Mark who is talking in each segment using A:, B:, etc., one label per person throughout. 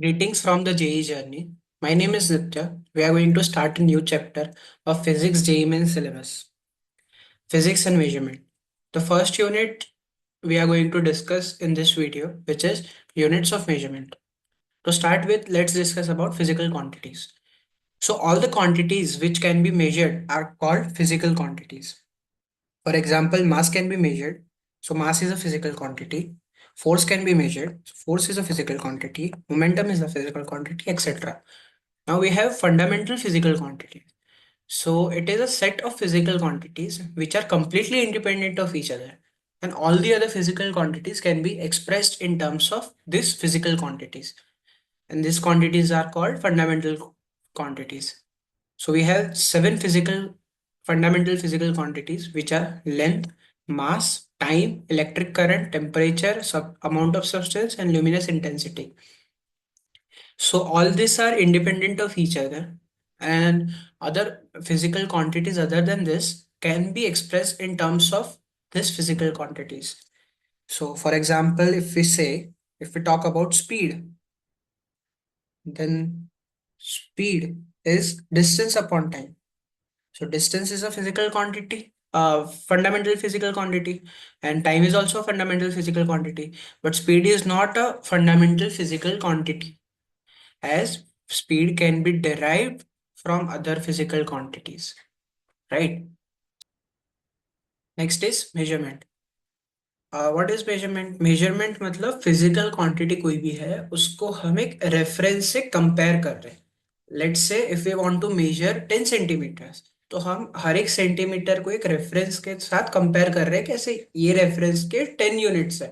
A: Greetings from the JE journey. My name is Nitya. We are going to start a new chapter of Physics JE Main syllabus, Physics and Measurement. The first unit we are going to discuss in this video, which is units of measurement. To start with, let's discuss about physical quantities. So all the quantities which can be measured are called physical quantities. For example, mass can be measured. So mass is a physical quantity. Force can be measured. So force is a physical quantity. Momentum is a physical quantity, etc. Now we have fundamental physical quantities. So it is a set of physical quantities which are completely independent of each other. And all the other physical quantities can be expressed in terms of these physical quantities. And these quantities are called fundamental quantities. So we have seven fundamental physical quantities which are length, mass, time, electric current, temperature, amount of substance, and luminous intensity. So all these are independent of each other, and other physical quantities other than this can be expressed in terms of this physical quantities. So for example, if we talk about speed, then speed is distance upon time. So distance is a physical quantity, fundamental physical quantity, and time is also a fundamental physical quantity. But speed is not a fundamental physical quantity, as speed can be derived from other physical quantities, right? Next is measurement. What is measurement? Measurement मतलब physical quantity कोई भी है उसको हम एक reference से compare कर रहे हैं. Let's say if we want to measure 10 centimetres, तो हम हर एक सेंटीमीटर को एक रेफरेंस के साथ कंपेयर कर रहे हैं. कैसे? ये रेफरेंस के 10 यूनिट्स है,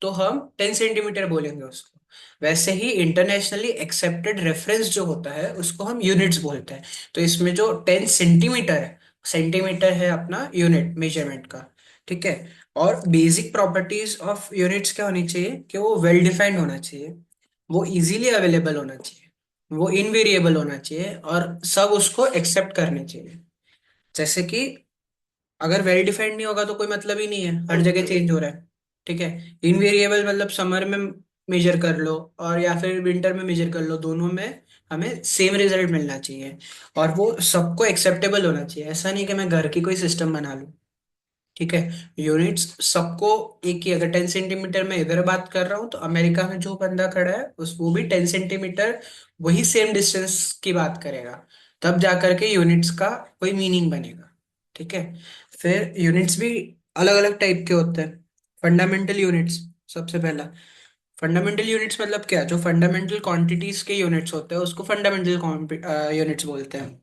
A: तो हम 10 सेंटीमीटर बोलेंगे उसको. वैसे ही इंटरनेशनली एक्सेप्टेड रेफरेंस जो होता है उसको हम यूनिट्स बोलते हैं. तो इसमें जो 10 सेंटीमीटर है, सेंटीमीटर है अपना यूनिट मेजरमेंट का. ठीक है. और बेसिक प्रॉपर्टीज ऑफ यूनिट्स क्या होनी चाहिए कि वो वेल डिफाइंड होना चाहिए, वो इजीली अवेलेबल होना चाहिए, वो इनवेरिएबल होना चाहिए, और सब उसको एक्सेप्ट करने चाहिए. जैसे कि अगर वेल डिफाइंड नहीं होगा तो कोई मतलब ही नहीं है, हर जगह चेंज हो रहा है. ठीक है. इनवेरिएबल मतलब समर में मेजर कर लो और या फिर विंटर में मेजर कर लो, दोनों में हमें सेम रिजल्ट मिलना चाहिए, और वो सबको एक्सेप्टेबल होना चाहिए. ऐसा नहीं कि मैं घर की कोई सिस्टम बना लूं. ठीक है. यूनिट्स सबको एक ही, अगर 10 सेंटीमीटर में इधर बात कर रहा हूँ तो अमेरिका में जो बंदा खड़ा है उस वो भी 10 सेंटीमीटर वही सेम डिस्टेंस की बात करेगा. तब जा करके यूनिट्स का कोई मीनिंग बनेगा. ठीक है. फिर यूनिट्स भी अलग अलग टाइप के होते हैं. फंडामेंटल यूनिट्स, सबसे पहला. फंडामेंटल यूनिट्स मतलब क्या? जो फंडामेंटल क्वांटिटीज के यूनिट्स होते हैं उसको फंडामेंटल यूनिट्स बोलते हैं.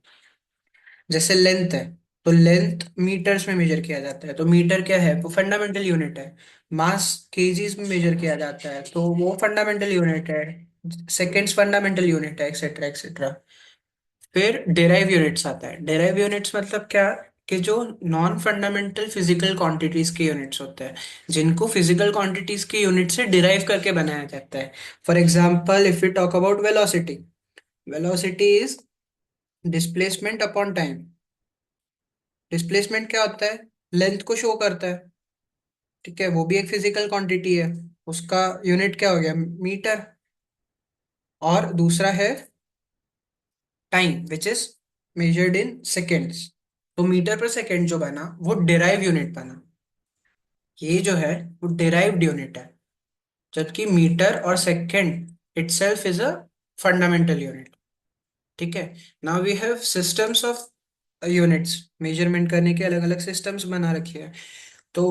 A: जैसे लेंथ है, तो लेंथ मीटर्स में मेजर किया जाता है, तो मीटर क्या है? वो फंडामेंटल यूनिट है. मास केजीज में मेजर किया जाता है, तो वो फंडामेंटल यूनिट है. सेकेंड्स फंडामेंटल यूनिट है, एक्सेट्रा एक्सेट्रा. फिर डेराइव यूनिट्स आता है. डेराइव यूनिट्स मतलब क्या? कि जो नॉन फंडामेंटल फिजिकल क्वांटिटीज के यूनिट्स होते हैं, जिनको फिजिकल क्वांटिटीज के यूनिट से डिराइव करके बनाया जाता है. For example, if you talk about velocity, velocity is displacement upon time. Displacement क्या होता है? लेंथ को शो करता है. ठीक है. वो भी एक फिजिकल क्वांटिटी है. उसका यूनिट क्या हो गया? मीटर. और दूसरा है time, which is measured in seconds. तो मीटर पर सेकेंड जो बना वो डिराइव यूनिट बना. ये जो है वो डिराइव्ड यूनिट है, जबकि मीटर और second itself is a fundamental unit. ठीक है. Now we have systems of units. Measurement करने के अलग अलग सिस्टम्स बना रखे हैं. तो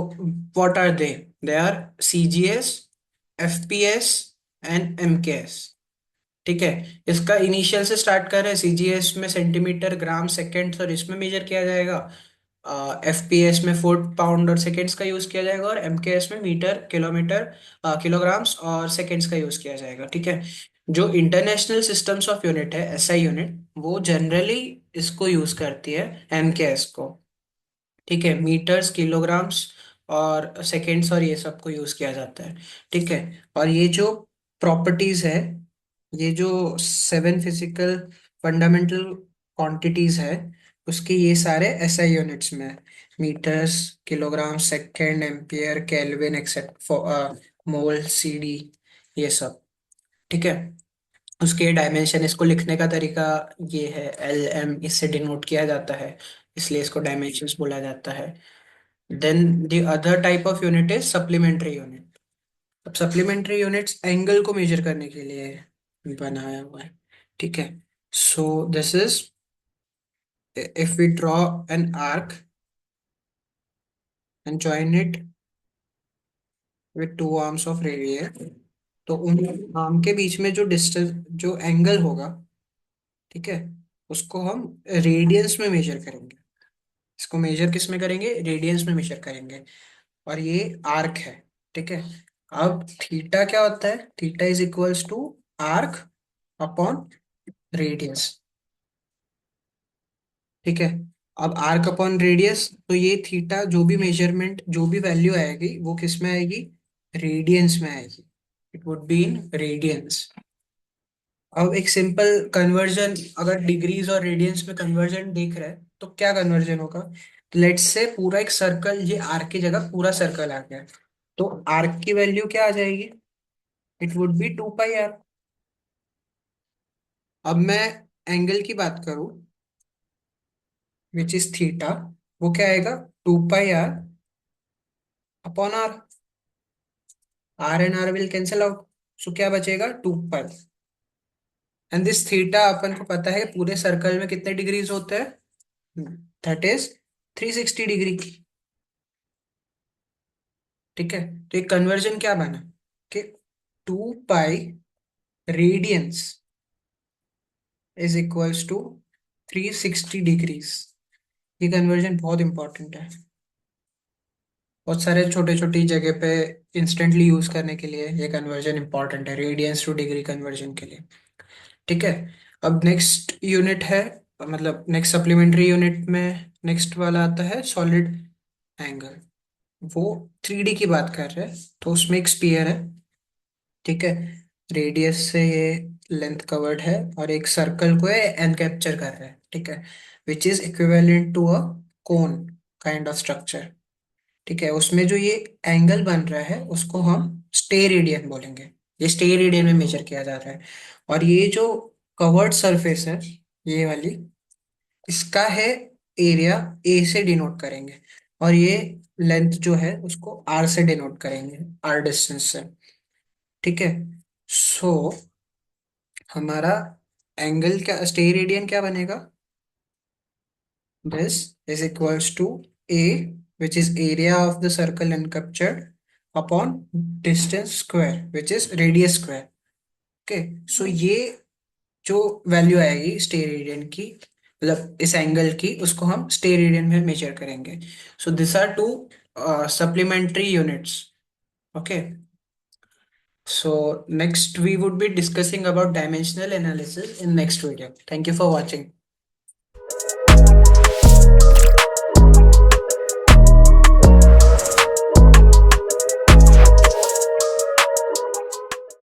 A: what are they? They are CGS, FPS and MKS. ठीक है. इसका इनिशियल से स्टार्ट कर रहे हैं. सीजीएस में सेंटीमीटर, ग्राम, सेकेंड्स और इसमें मेजर किया जाएगा. एफपीएस में फुट, पाउंड और सेकेंड्स का यूज किया जाएगा, और एमकेएस में मीटर, किलोमीटर, किलोग्राम्स और सेकेंड्स का यूज किया जाएगा. ठीक है. जो इंटरनेशनल सिस्टम्स ऑफ यूनिट है, एसआई यूनिट, वो जनरली इसको यूज करती है, एमकेएस को. ठीक है. मीटर्स, किलोग्राम्स और सेकेंड्स और ये सब को यूज किया जाता है. ठीक है. और ये जो प्रॉपर्टीज है, ये जो सेवन फिजिकल फंडामेंटल क्वांटिटीज है, उसके ये सारे एसआई यूनिट्स में है. Metres, kilogram, second, ampere, kelvin etcetera, mole, CD, ये सब. ठीक है. उसके डायमेंशन, इसको लिखने का तरीका ये है, LM इससे डिनोट किया जाता है, इसलिए इसको डायमेंशंस बोला जाता है। Then the other type of unit is supplementary unit. अब सप्लीमेंट्री यूनिट्स एंगल को मेजर करने के लिए बनाया हुआ है, ठीक है। So this is, if we draw an arc and join it with two arms of radius, तो उन आर्म के बीच में जो डिस्टेंस, जो एंगल होगा, ठीक है, उसको हम रेडियंस में मेजर करेंगे। इसको मेजर किस में करेंगे? रेडियंस में मेजर करेंगे। और ये आर्क है, ठीक है। अब थीटा क्या होता है? Theta is equals to arc upon radius, ठीक है। अब आर्क अपॉन रेडियस, तो ये थीटा जो भी मेजरमेंट, जो भी वैल्यू आएगी वो किस में आएगी? रेडियंस में आएगी। It would be in radiance. अब एक सिंपल कन्वर्जन, अगर डिग्रीज और रेडियंस में कन्वर्जन देख रहे हैं तो क्या कन्वर्जन होगा? लेट्स से पूरा एक सर्कल, ये आर्क की जगह पूरा सर्कल आ गया, तो आर्क की वैल्यू क्या आ जाएगी? It would be 2 pi R. अब मैं एंगल की बात करूं, विच इज थीटा, वो क्या आएगा? 2 pi R upon R. R and R will cancel out, so क्या बचेगा? 2 पाई। एंड दिस थीटा अपन को पता है पूरे सर्कल में कितने डिग्रीज होते हैं, दैट इज 360 डिग्री, ठीक है। तो एक कन्वर्जन क्या बना कि 2 pi radians is equals to 360 degrees. ये कन्वर्जन बहुत इंपॉर्टेंट है, बहुत सारे छोटे छोटी जगह पे इंस्टेंटली यूज करने के लिए ये कन्वर्जन इंपॉर्टेंट है, रेडियंस टू डिग्री कन्वर्जन के लिए, ठीक है। अब नेक्स्ट यूनिट है, मतलब नेक्स्ट सप्लीमेंट्री यूनिट में नेक्स्ट वाला आता है सॉलिड एंगल। वो 3D की बात कर रहे हैं, तो उसमें एक स्पीयर है, ठीक है। रेडियस से ये लेंथ कवर्ड है और एक सर्कल को ये एनकैप्चर कर रहा है, ठीक है, which is equivalent to a cone kind of structure, ठीक है। उसमें जो ये एंगल बन रहा है उसको हम स्टेरेडियन बोलेंगे। ये स्टेरेडियन में मेजर किया जा रहा है। और ये जो कवर्ड सरफेस है, ये वाली, इसका है एरिया, ए से डिनोट करेंगे। और ये लेंथ जो है उसको आर से डिनोट करेंगे, आर डिस्टेंस से, ठीक है। सो हमारा एंगल क्या, स्टेरेडियन क्या बनेगा? This is equals to A, which is area of the circle encaptured, upon distance square which is radius square, okay. So ये जो वैल्यू आएगी स्टेरेडियन की, मतलब इस एंगल की, उसको हम स्टेरेडियन में मेजर करेंगे। So this are two supplementary units, okay. So next we would be discussing about dimensional analysis in next video. Thank you for watching.